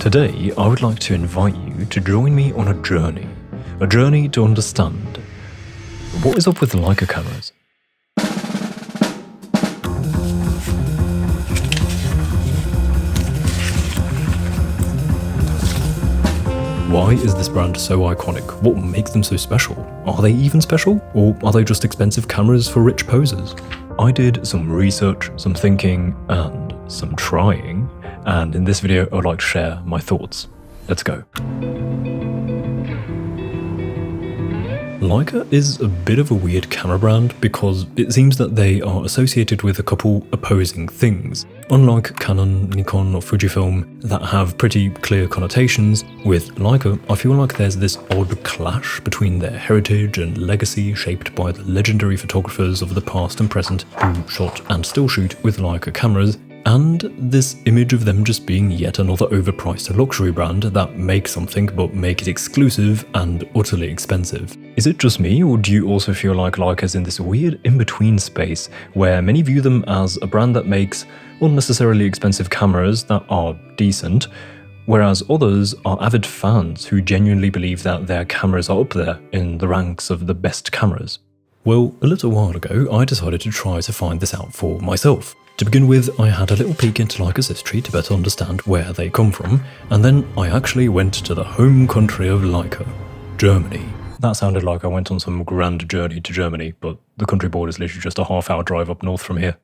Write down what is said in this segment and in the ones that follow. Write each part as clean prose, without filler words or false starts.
Today, I would like to invite you to join me on a journey to understand what is up with Leica cameras. Why is this brand so iconic? What makes them so special? Are they even special? Or are they just expensive cameras for rich posers? I did some research, some thinking, and some trying, and in this video I would like to share my thoughts. Let's go. Leica is a bit of a weird camera brand because it seems that they are associated with a couple opposing things. Unlike Canon, Nikon or Fujifilm that have pretty clear connotations, with Leica I feel like there's this odd clash between their heritage and legacy shaped by the legendary photographers of the past and present who shot and still shoot with Leica cameras, and this image of them just being yet another overpriced luxury brand that makes something but make it exclusive and utterly expensive. Is it just me, or do you also feel like Leica's in this weird in-between space where many view them as a brand that makes unnecessarily expensive cameras that are decent, whereas others are avid fans who genuinely believe that their cameras are up there in the ranks of the best cameras? Well, a little while ago I decided to try to find this out for myself. To begin with, I had a little peek into Leica's history to better understand where they come from, and then I actually went to the home country of Leica, Germany. That sounded like I went on some grand journey to Germany, but the country border is literally just a half-hour drive up north from here.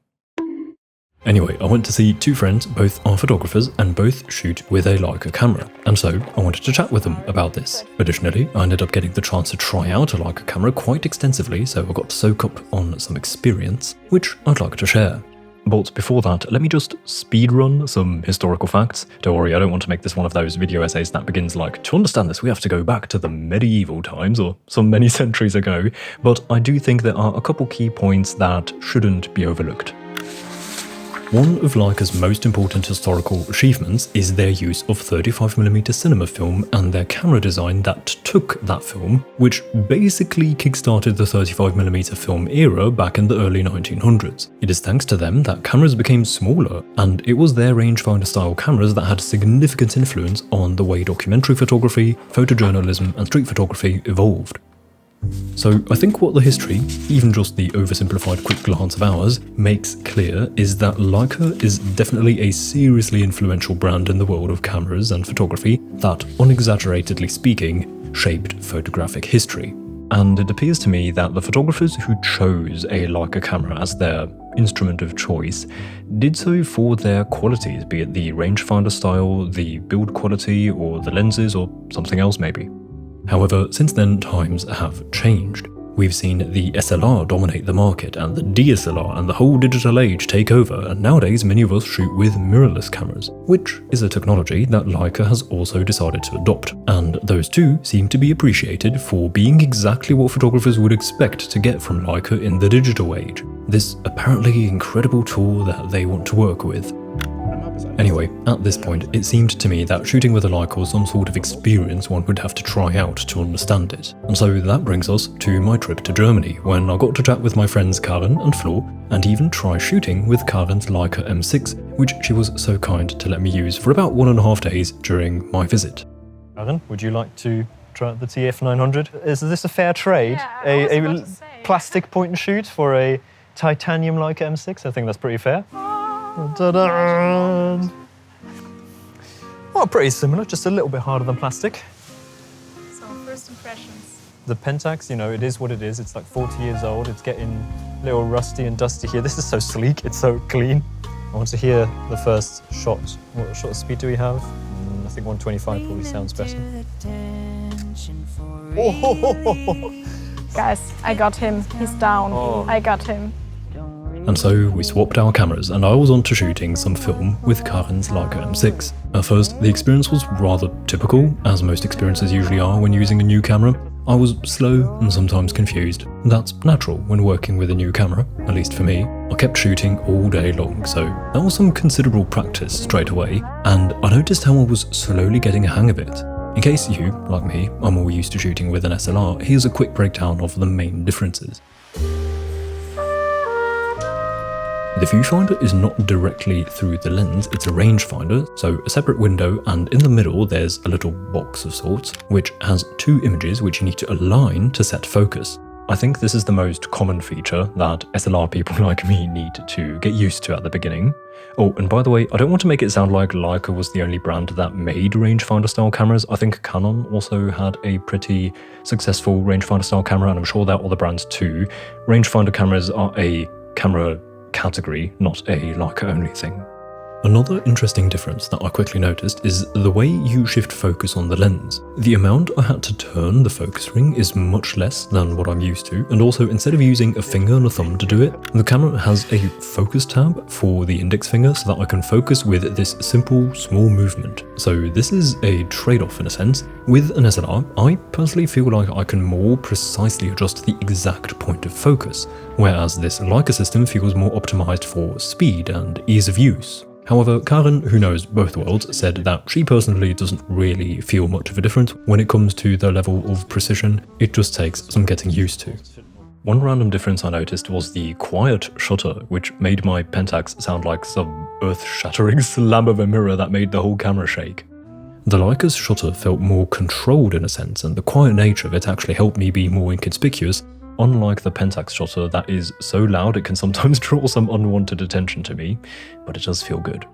Anyway, I went to see two friends, both are photographers and both shoot with a Leica camera, and so I wanted to chat with them about this. Additionally, I ended up getting the chance to try out a Leica camera quite extensively, so I got to soak up on some experience, which I'd like to share. But before that, let me just speedrun some historical facts. Don't worry, I don't want to make this one of those video essays that begins like, to understand this we have to go back to the medieval times or some many centuries ago, but I do think there are a couple key points that shouldn't be overlooked. One of Leica's most important historical achievements is their use of 35mm cinema film and their camera design that took that film, which basically kickstarted the 35mm film era back in the early 1900s. It is thanks to them that cameras became smaller, and it was their rangefinder style cameras that had significant influence on the way documentary photography, photojournalism and street photography evolved. So I think what the history, even just the oversimplified quick glance of ours, makes clear is that Leica is definitely a seriously influential brand in the world of cameras and photography that, unexaggeratedly speaking, shaped photographic history. And it appears to me that the photographers who chose a Leica camera as their instrument of choice did so for their qualities, be it the rangefinder style, the build quality, or the lenses, or something else maybe. However, since then times have changed. We've seen the SLR dominate the market and the DSLR and the whole digital age take over, and nowadays many of us shoot with mirrorless cameras, which is a technology that Leica has also decided to adopt, and those two seem to be appreciated for being exactly what photographers would expect to get from Leica in the digital age. This apparently incredible tool that they want to work with. Anyway, at this point, it seemed to me that shooting with a Leica was some sort of experience one would have to try out to understand it. And so that brings us to my trip to Germany, when I got to chat with my friends Karen and Flo, and even try shooting with Karen's Leica M6, which she was so kind to let me use for about 1.5 days during my visit. Karen, would you like to try out the TF900? Is this a fair trade? Yeah, a plastic point and shoot for a titanium Leica M6? I think that's pretty fair. Ta-da! Well, pretty similar, just a little bit harder than plastic. So, first impressions. The Pentax, you know, it is what it is. It's like 40 years old. It's getting a little rusty and dusty here. This is so sleek, it's so clean. I want to hear the first shot. What shot speed do we have? I think 125 probably sounds better. Oh. Guys, I got him. He's down. Oh. I got him. And so we swapped our cameras and I was on to shooting some film with Karen's Leica M6. At first, the experience was rather typical, as most experiences usually are when using a new camera. I was slow and sometimes confused. That's natural when working with a new camera, at least for me. I kept shooting all day long, so that was some considerable practice straight away, and I noticed how I was slowly getting a hang of it. In case you, like me, are more used to shooting with an SLR, here's a quick breakdown of the main differences. The viewfinder is not directly through the lens, it's a rangefinder, so a separate window, and in the middle there's a little box of sorts, which has two images which you need to align to set focus. I think this is the most common feature that SLR people like me need to get used to at the beginning. Oh, and by the way, I don't want to make it sound like Leica was the only brand that made rangefinder style cameras. I think Canon also had a pretty successful rangefinder style camera, and I'm sure there are other brands too. Rangefinder cameras are a camera category, not a Leica only thing. Another interesting difference that I quickly noticed is the way you shift focus on the lens. The amount I had to turn the focus ring is much less than what I'm used to, and also instead of using a finger and a thumb to do it, the camera has a focus tab for the index finger so that I can focus with this simple small movement. So this is a trade-off in a sense. With an SLR, I personally feel like I can more precisely adjust the exact point of focus, whereas this Leica system feels more optimized for speed and ease of use. However, Karen, who knows both worlds, said that she personally doesn't really feel much of a difference when it comes to the level of precision. It just takes some getting used to. One random difference I noticed was the quiet shutter, which made my Pentax sound like some earth-shattering slam of a mirror that made the whole camera shake. The Leica's shutter felt more controlled in a sense, and the quiet nature of it actually helped me be more inconspicuous, unlike the Pentax shutter that is so loud it can sometimes draw some unwanted attention to me, but it does feel good.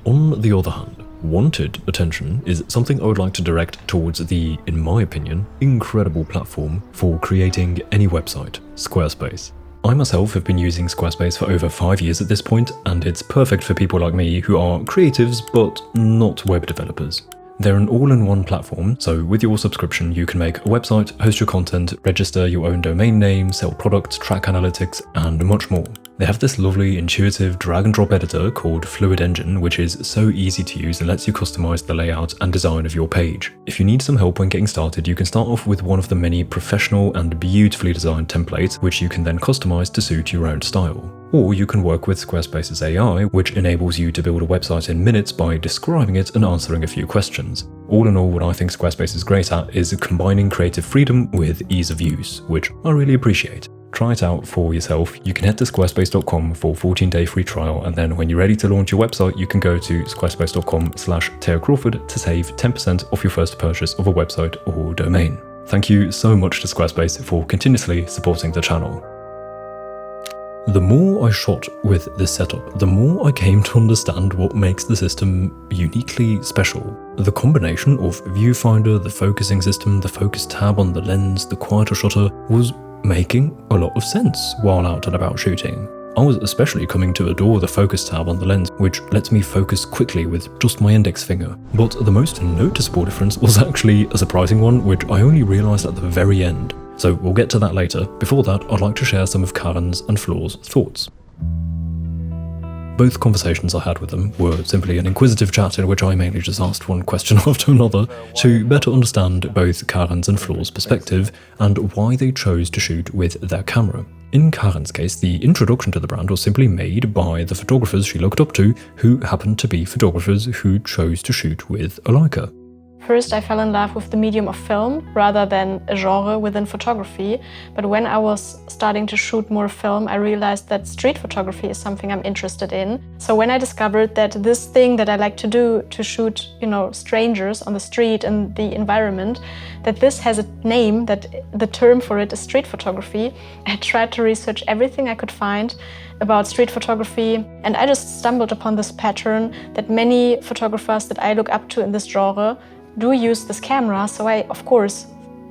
On the other hand, wanted attention is something I would like to direct towards the, in my opinion, incredible platform for creating any website, Squarespace. I myself have been using Squarespace for over 5 years at this point, and it's perfect for people like me who are creatives but not web developers. They're an all-in-one platform, so with your subscription you can make a website, host your content, register your own domain name, sell products, track analytics, and much more. They have this lovely, intuitive drag-and-drop editor called Fluid Engine, which is so easy to use and lets you customize the layout and design of your page. If you need some help when getting started, you can start off with one of the many professional and beautifully designed templates, which you can then customize to suit your own style. Or you can work with Squarespace's AI, which enables you to build a website in minutes by describing it and answering a few questions. All in all, what I think Squarespace is great at is combining creative freedom with ease of use, which I really appreciate. Try it out for yourself. You can head to squarespace.com for a 14-day free trial, and then when you're ready to launch your website, you can go to squarespace.com/Crawford to save 10% off your first purchase of a website or domain. Thank you so much to Squarespace for continuously supporting the channel. The more I shot with this setup, the more I came to understand what makes the system uniquely special. The combination of viewfinder, the focusing system, the focus tab on the lens, the quieter shutter was making a lot of sense while out and about shooting. I was especially coming to adore the focus tab on the lens, which lets me focus quickly with just my index finger. But the most noticeable difference was actually a surprising one, which I only realized at the very end. So we'll get to that later. Before that, I'd like to share some of Karen's and Floor's thoughts. Both conversations I had with them were simply an inquisitive chat in which I mainly just asked one question after another to better understand both Karen's and Floor's perspective and why they chose to shoot with their camera. In Karen's case, the introduction to the brand was simply made by the photographers she looked up to, who happened to be photographers who chose to shoot with a Leica. First, I fell in love with the medium of film rather than a genre within photography. But when I was starting to shoot more film, I realized that street photography is something I'm interested in. So when I discovered that this thing that I like to do, to shoot, strangers on the street and the environment, that this has a name, that the term for it is street photography, I tried to research everything I could find about street photography, and I just stumbled upon this pattern that many photographers that I look up to in this genre do use this camera, so I, of course,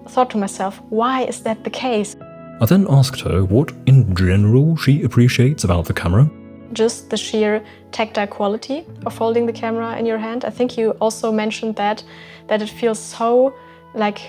thought to myself, why is that the case? I then asked her what, in general, she appreciates about the camera. Just the sheer tactile quality of holding the camera in your hand. I think you also mentioned that it feels so like,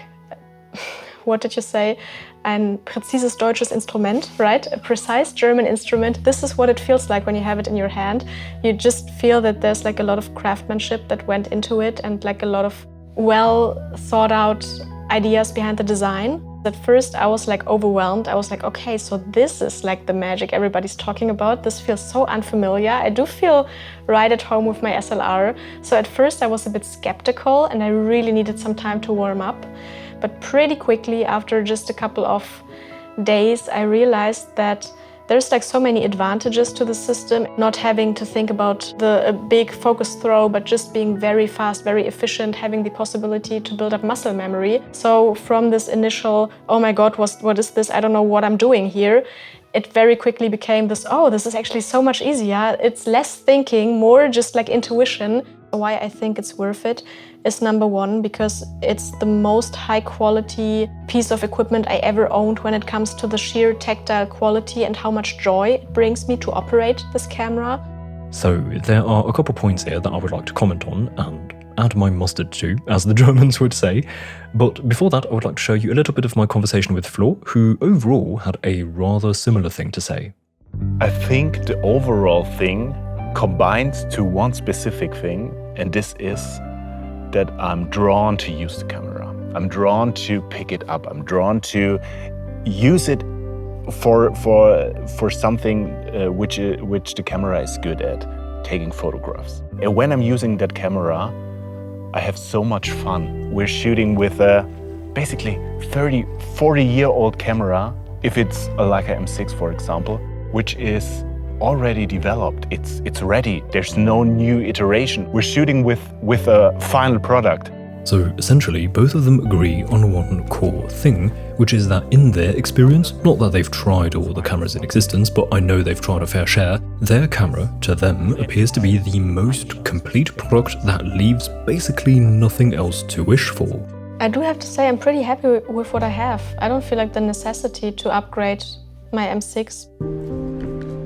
what did you say? Ein präzises deutsches Instrument, right? A precise German instrument. This is what it feels like when you have it in your hand. You just feel that there's like a lot of craftsmanship that went into it and like a lot of well thought out ideas behind the design. At first I was like overwhelmed. I was like, okay, so this is like the magic everybody's talking about. This feels so unfamiliar. I do feel right at home with my SLR. So at first I was a bit skeptical and I really needed some time to warm up. But pretty quickly, after just a couple of days, I realized that There's like so many advantages to the system, not having to think about the big focus throw, but just being very fast, very efficient, having the possibility to build up muscle memory. So from this initial, oh my God, what is this? I don't know what I'm doing here. It very quickly became this, oh, this is actually so much easier. It's less thinking, more just like intuition. Why I think it's worth it is number one, because it's the most high quality piece of equipment I ever owned when it comes to the sheer tactile quality and how much joy it brings me to operate this camera. So there are a couple points here that I would like to comment on and add my mustard to, as the Germans would say. But before that, I would like to show you a little bit of my conversation with Flo, who overall had a rather similar thing to say. I think the overall thing combines to one specific thing, and this is that I'm drawn to use the camera. I'm drawn to pick it up. I'm drawn to use it for something which the camera is good at, taking photographs. And when I'm using that camera, I have so much fun. We're shooting with a basically 30, 40-year-old camera, if it's a Leica M6, for example, which is already developed. It's ready. There's no new iteration. We're shooting with a final product. So essentially, both of them agree on one core thing, which is that in their experience, not that they've tried all the cameras in existence, but I know they've tried a fair share, their camera, to them, appears to be the most complete product that leaves basically nothing else to wish for. I do have to say I'm pretty happy with what I have. I don't feel like the necessity to upgrade my M6.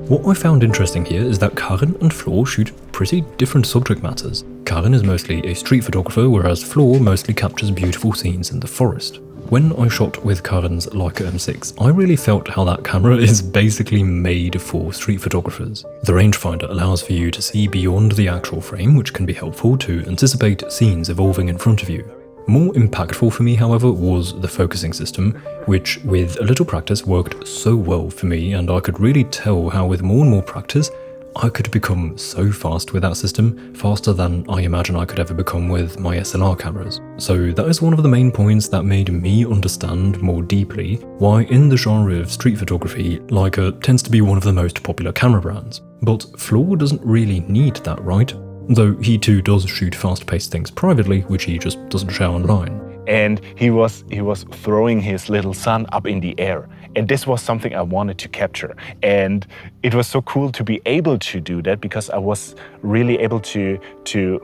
What I found interesting here is that Karin and Flo shoot pretty different subject matters. Karin is mostly a street photographer, whereas Flo mostly captures beautiful scenes in the forest. When I shot with Karin's Leica M6, I really felt how that camera is basically made for street photographers. The rangefinder allows for you to see beyond the actual frame, which can be helpful to anticipate scenes evolving in front of you. More impactful for me, however, was the focusing system, which with a little practice worked so well for me, and I could really tell how with more and more practice, I could become so fast with that system, faster than I imagine I could ever become with my SLR cameras. So that is one of the main points that made me understand more deeply why in the genre of street photography, Leica tends to be one of the most popular camera brands. But Flo doesn't really need that, right? Though he too does shoot fast-paced things privately, which he just doesn't share online. And he was throwing his little son up in the air. And this was something I wanted to capture. And it was so cool to be able to do that, because I was really able to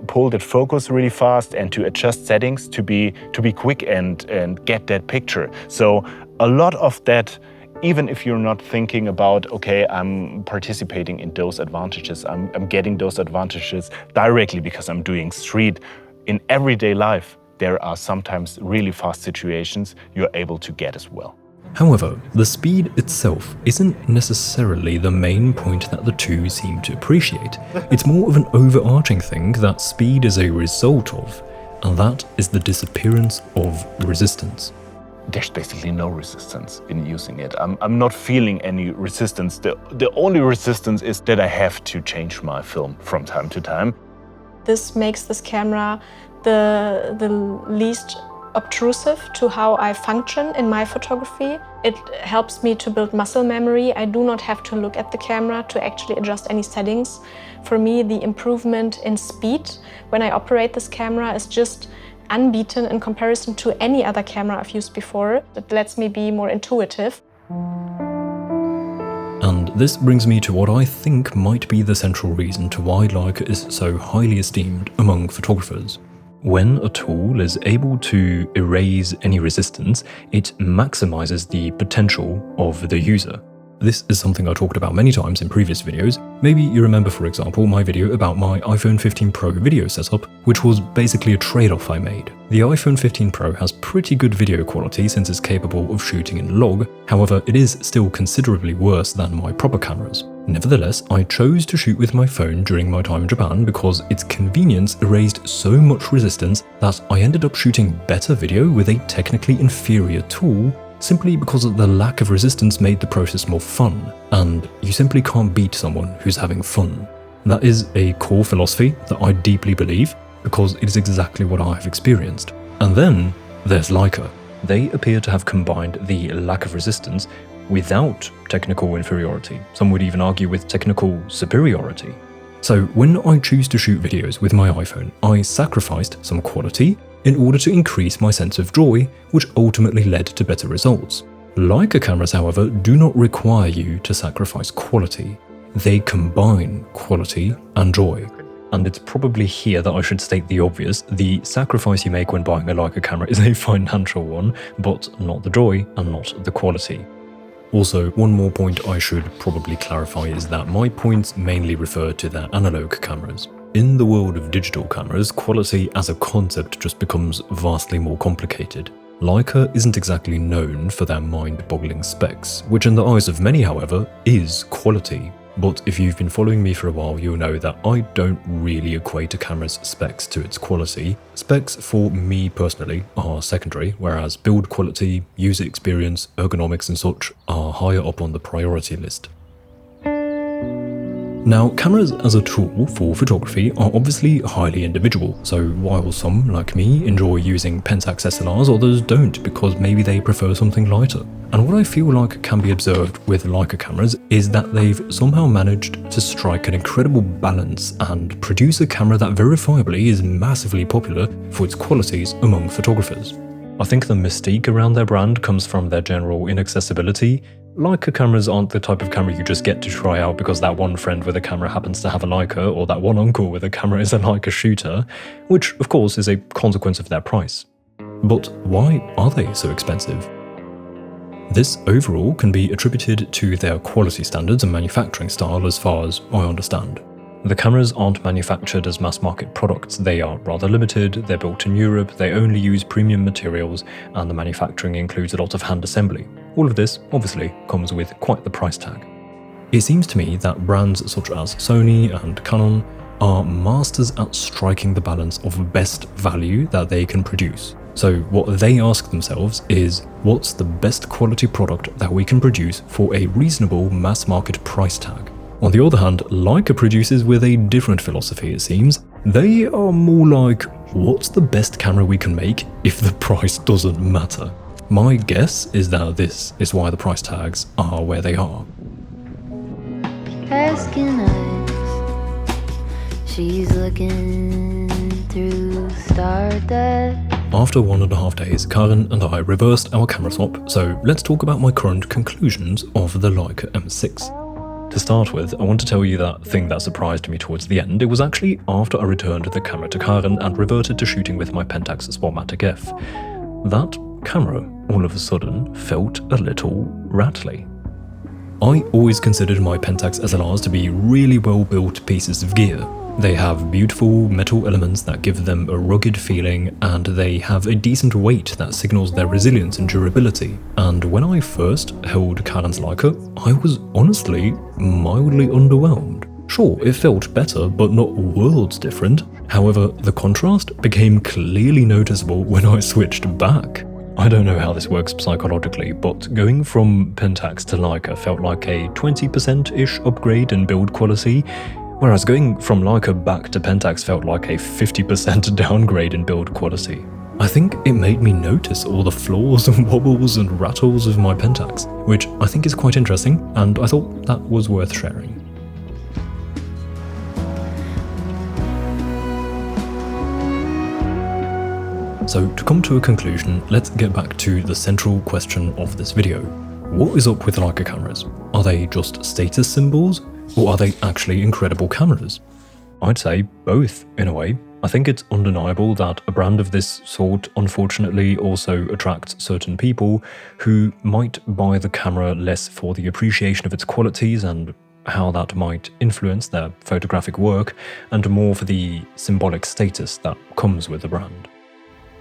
pull that focus really fast and to adjust settings to be quick and get that picture. So a lot of that, even if you're not thinking about, okay, I'm participating in those advantages, I'm getting those advantages directly because I'm doing street. In everyday life, there are sometimes really fast situations you're able to get as well. However, the speed itself isn't necessarily the main point that the two seem to appreciate. It's more of an overarching thing that speed is a result of, and that is the disappearance of resistance. There's basically no resistance in using it. I'm not feeling any resistance. The only resistance is that I have to change my film from time to time. This makes this camera the least obtrusive to how I function in my photography. It helps me to build muscle memory. I do not have to look at the camera to actually adjust any settings. For me, the improvement in speed when I operate this camera is just unbeaten in comparison to any other camera I've used before. It lets me be more intuitive. And this brings me to what I think might be the central reason to why Leica is so highly esteemed among photographers. When a tool is able to erase any resistance, it maximizes the potential of the user. This is something I talked about many times in previous videos. Maybe you remember, for example, my video about my iPhone 15 Pro video setup, which was basically a trade-off I made. The iPhone 15 Pro has pretty good video quality since it's capable of shooting in log, however, it is still considerably worse than my proper cameras. Nevertheless, I chose to shoot with my phone during my time in Japan because its convenience erased so much resistance that I ended up shooting better video with a technically inferior tool simply because the lack of resistance made the process more fun, and you simply can't beat someone who's having fun. That is a core philosophy that I deeply believe, because it is exactly what I have experienced. And then there's Leica. They appear to have combined the lack of resistance without technical inferiority. Some would even argue with technical superiority. So when I choose to shoot videos with my iPhone, I sacrificed some quality in order to increase my sense of joy, which ultimately led to better results. Leica cameras, however, do not require you to sacrifice quality. They combine quality and joy. And it's probably here that I should state the obvious: the sacrifice you make when buying a Leica camera is a financial one, but not the joy and not the quality. Also, one more point I should probably clarify is that my points mainly refer to their analog cameras. In the world of digital cameras, quality as a concept just becomes vastly more complicated. Leica isn't exactly known for their mind-boggling specs, which in the eyes of many, however, is quality. But if you've been following me for a while, you'll know that I don't really equate a camera's specs to its quality. Specs for me personally are secondary, whereas build quality, user experience, ergonomics and such are higher up on the priority list. Now, cameras as a tool for photography are obviously highly individual, so while some, like me, enjoy using Pentax SLRs, others don't because maybe they prefer something lighter. And what I feel like can be observed with Leica cameras is that they've somehow managed to strike an incredible balance and produce a camera that verifiably is massively popular for its qualities among photographers. I think the mystique around their brand comes from their general inaccessibility. Leica cameras aren't the type of camera you just get to try out because that one friend with a camera happens to have a Leica, or that one uncle with a camera is a Leica shooter, which of course is a consequence of their price. But why are they so expensive? This overall can be attributed to their quality standards and manufacturing style as far as I understand. The cameras aren't manufactured as mass-market products, they are rather limited, they're built in Europe, they only use premium materials, and the manufacturing includes a lot of hand assembly. All of this, obviously, comes with quite the price tag. It seems to me that brands such as Sony and Canon are masters at striking the balance of best value that they can produce. So what they ask themselves is, what's the best quality product that we can produce for a reasonable mass-market price tag? On the other hand, Leica produces with a different philosophy, it seems. They are more like, what's the best camera we can make if the price doesn't matter? My guess is that this is why the price tags are where they are. Asking eyes, she's looking through stardust. After 1.5 days, Karen and I reversed our camera swap, so let's talk about my current conclusions of the Leica M6. To start with, I want to tell you that thing that surprised me towards the end. It was actually after I returned the camera to Karen and reverted to shooting with my Pentax Spotmatic F. That camera, all of a sudden, felt a little rattly. I always considered my Pentax SLRs to be really well-built pieces of gear. They have beautiful metal elements that give them a rugged feeling, and they have a decent weight that signals their resilience and durability. And when I first held Karen's Leica, I was honestly mildly underwhelmed. Sure, it felt better, but not worlds different. However, the contrast became clearly noticeable when I switched back. I don't know how this works psychologically, but going from Pentax to Leica felt like a 20%-ish upgrade in build quality, whereas going from Leica back to Pentax felt like a 50% downgrade in build quality. I think it made me notice all the flaws and wobbles and rattles of my Pentax, which I think is quite interesting, and I thought that was worth sharing. So to come to a conclusion, let's get back to the central question of this video. What is up with Leica cameras? Are they just status symbols? Or are they actually incredible cameras? I'd say both, in a way. I think it's undeniable that a brand of this sort unfortunately also attracts certain people who might buy the camera less for the appreciation of its qualities and how that might influence their photographic work, and more for the symbolic status that comes with the brand.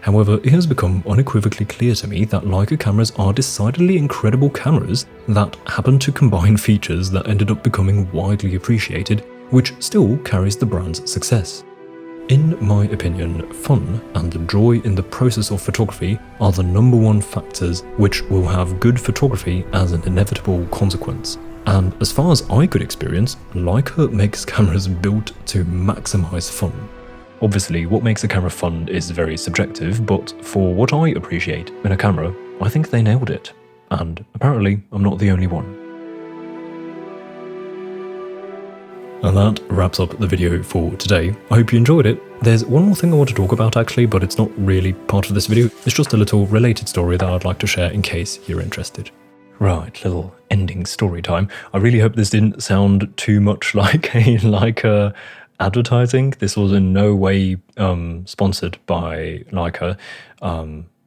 However, it has become unequivocally clear to me that Leica cameras are decidedly incredible cameras that happen to combine features that ended up becoming widely appreciated, which still carries the brand's success. In my opinion, fun and the joy in the process of photography are the #1 factors which will have good photography as an inevitable consequence. And as far as I could experience, Leica makes cameras built to maximize fun. Obviously, what makes a camera fun is very subjective, but for what I appreciate in a camera, I think they nailed it. and apparently I'm not the only one. And that wraps up the video for today. I hope you enjoyed it. There's one more thing I want to talk about actually, but it's not really part of this video. It's just a little related story that I'd like to share in case you're interested. Right, little ending story time. I really hope this didn't sound too much like a Leica advertising. This was in no way sponsored by Leica,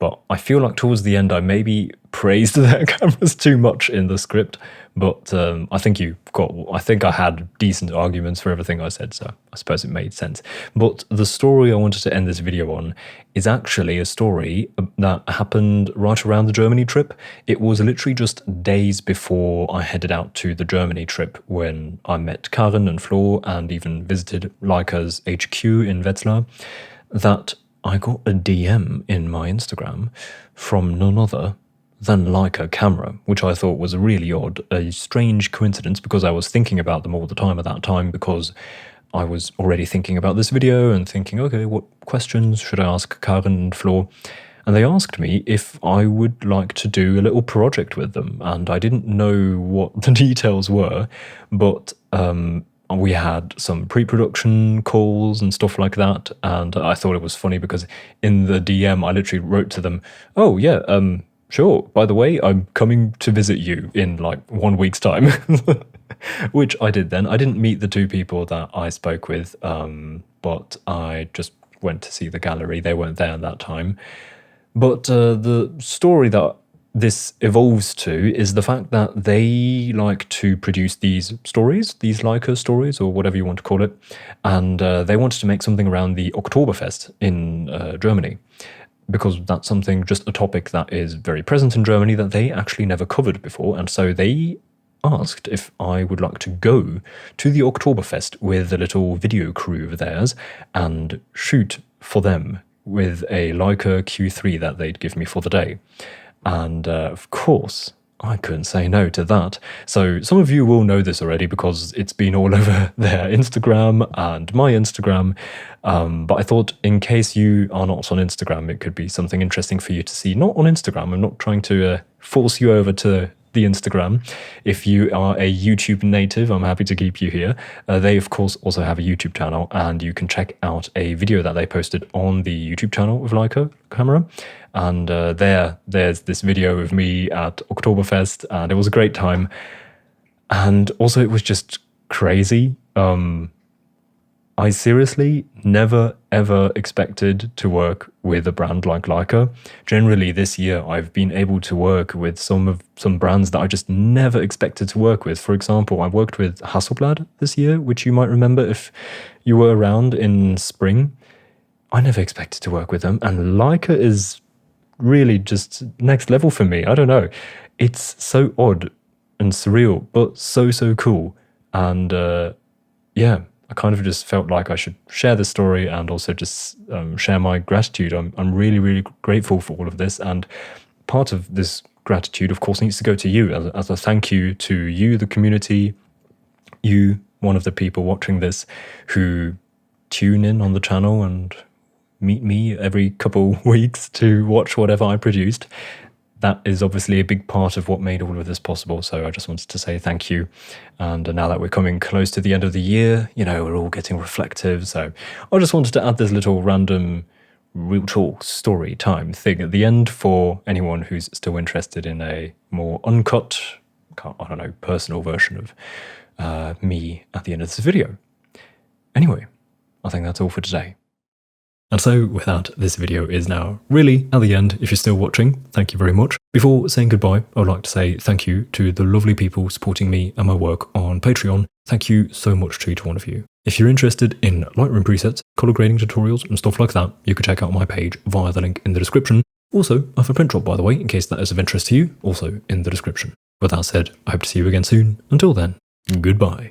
but I feel like towards the end I maybe praised their cameras too much in the script, but I think I had decent arguments for everything I said, so I suppose it made sense. But the story I wanted to end this video on is actually a story that happened right around the Germany trip. It was literally just days before I headed out to the Germany trip when I met Karen and Flo and even visited Leica's HQ in Wetzlar, that I got a DM in my Instagram from none other than Leica camera, which I thought was really odd, a strange coincidence because I was thinking about them all the time at that time because I was already thinking about this video and thinking, okay, what questions should I ask Karen and Flo? And they asked me if I would like to do a little project with them, and I didn't know what the details were, but we had some pre-production calls and stuff like that, and I thought it was funny because in the DM I literally wrote to them, oh yeah, sure, by the way, I'm coming to visit you in like 1 week's time, which I did then. I didn't meet the two people that I spoke with, but I just went to see the gallery. They weren't there at that time. But the story that this evolves to is the fact that they like to produce these stories, these Leica stories, or whatever you want to call it, and they wanted to make something around the Oktoberfest in Germany, because that's something, just a topic that is very present in Germany that they actually never covered before, and so they asked if I would like to go to the Oktoberfest with a little video crew of theirs and shoot for them with a Leica Q3 that they'd give me for the day. And of course, I couldn't say no to that. So some of you will know this already because it's been all over their Instagram and my Instagram. But I thought in case you are not on Instagram, it could be something interesting for you to see. Not on Instagram. I'm not trying to force you over to the Instagram. If you are a YouTube native, I'm happy to keep you here. They, of course, also have a YouTube channel, and you can check out a video that they posted on the YouTube channel with Leica camera. And there's this video of me at Oktoberfest, and it was a great time. And also, it was just crazy. I seriously never ever expected to work with a brand like Leica. Generally this year I've been able to work with some brands that I just never expected to work with. For example, I worked with Hasselblad this year, which you might remember if you were around in spring. I never expected to work with them, and Leica is really just next level for me. I don't know. It's so odd and surreal, but so cool. And yeah, I kind of just felt like I should share this story and also just share my gratitude. I'm really grateful for all of this, and part of this gratitude, of course, needs to go to you as a thank you to you, the community, you, one of the people watching this, who tune in on the channel and meet me every couple weeks to watch whatever I produced. That is obviously a big part of what made all of this possible, so I just wanted to say thank you. And now that we're coming close to the end of the year, you know, we're all getting reflective, so I just wanted to add this little random real talk story time thing at the end for anyone who's still interested in a more uncut, I don't know, personal version of me at the end of this video. Anyway, I think that's all for today. And so with that, this video is now really at the end. If you're still watching, thank you very much. Before saying goodbye, I would like to say thank you to the lovely people supporting me and my work on Patreon. Thank you so much to each one of you. If you're interested in Lightroom presets, color grading tutorials and stuff like that, you can check out my page via the link in the description. Also, I have a print job, by the way, in case that is of interest to you, also in the description. With that said, I hope to see you again soon. Until then, goodbye.